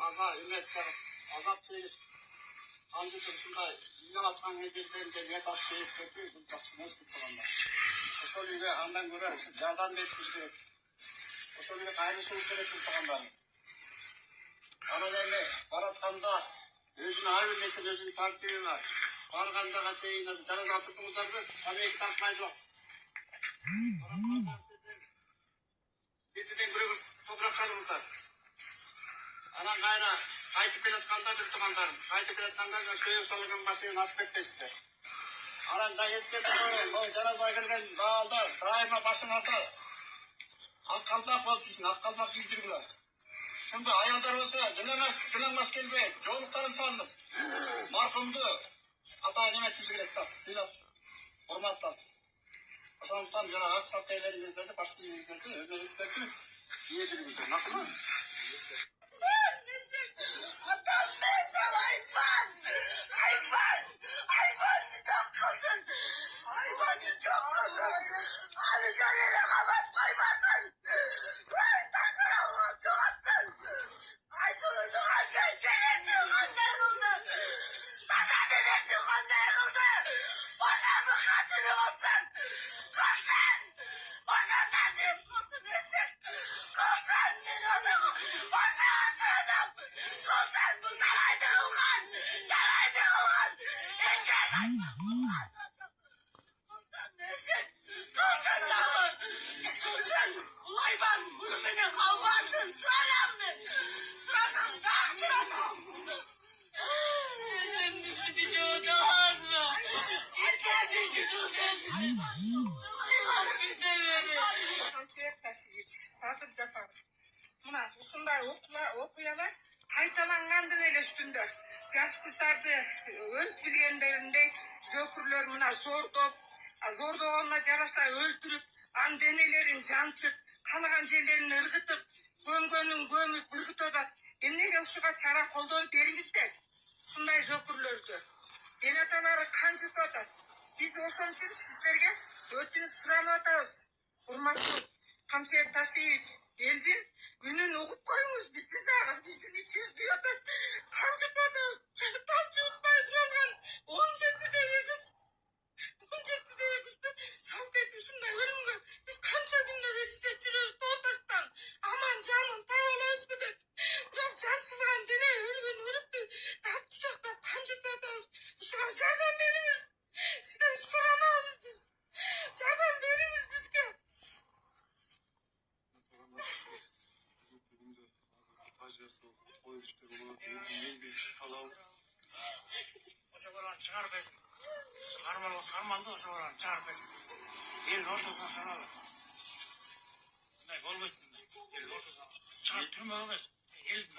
азап чегип андык ушундай үйдөн аткан кездерде нет ашып кетип бул жакшы эмес деп турганда ошол үйгө андан көрө ушу жардам беришибиз керек, ошол үйгө кайрылышыбыз керек деп тургандар. Анан эми баратканда өзүнүн ар бир нерсе өзүнүн тартиби бар. Баргандага чейин жаназа тургуңуздарды табеки тартмай жок. Бирден бирөө топурак салыңыздар. Анан кайра кайтып келатканда деп тургандарым, кайтып келатканда сүйөк салган машина асып кетпесиздер. Анан да эскертип коеюн, могу жаназага келген баалда дайыма башыңарда ак калпак болуп турсун, ак калпак кийип жүргүлөр. Şimdi ayollar olsa cılanmaz kelbey, çoğunlukları sandık. Markumdu, ata nimetçisi gerek tak, silap, hurmat tak. O zaman tam cana aksak eylerimizlerde, başka yerimizlerde, ömerizlerde, yiyeceğimizde. Nasıl mı? Adam mesela hayvan! Hayvanı çok kızın! Hayvanı çok kızın! Alacaksın ele kapat koymasın! Ay takıra ulan çok atsın! Ay sonunda anne gelirsin anne kıldı! Taşa dönersin anne kıldı! Boşan mı kaçını olsun! Kılsın! Boşan taşıyıp kılsın eşek! Kılsın! Boşan aslanım! Kılsın! Bunlar haydi kılgan! Yalaydı kılgan! Eşek hayvan kılgan! Kılsın eşek! Kılsın namı! Kılsın! Hayvan! Bunu beni kalmasın! Sıranam ben! Sıranam! Daha sıranam! Şimdi kötücü olacağız mı? İstersin çıkılacağız! Hayvan beni! Kamçıyak taşıyıcı, satır japar. Mına ушундай окуялар кайталангандын эле үстүндө жаш кыздарды өз билгендериндей зөкүрлөр мына зордогонуна жараша өлтүрүп, анын денелерин жанчып, каалаган жерлерин ыргытып, көмгөнүн көмүп ыргытып атат. Эмнеге ушуга чара колдонуп бериңиздер? Ушундай зөкүрлөрдү эл аталары канжыртып атат. Биз ошон үчүн сиздерге өтүнүп суранып атабыз. Урматтуу Камчыек Ташиевич, элдин үнүн угуп коюңуз, биздин ичибиз күйүп атат. Канчып атабыз, тамчы утпай турган 17-деги кызды салып кетип ушундай өлүмгө биз канча күндөр издеп жүрөбүз тооташтан. Аман жанын таап алабызбы деп. Бирок жанчылган дене өлгөн өлүктү тап кучактап канчыртып атабыз. Ушуга жардам бериңиз. Сизден суранабыз биз. Жардам бериңиз бизге. Ошолорун чыгарып берсин. Кармалды ошолорун чыгарып берсин. Элдин ортосуна саналы. Мындай болбойт мындай. Элдин ортосуна чыгарып түрмөгө берсин. Элдин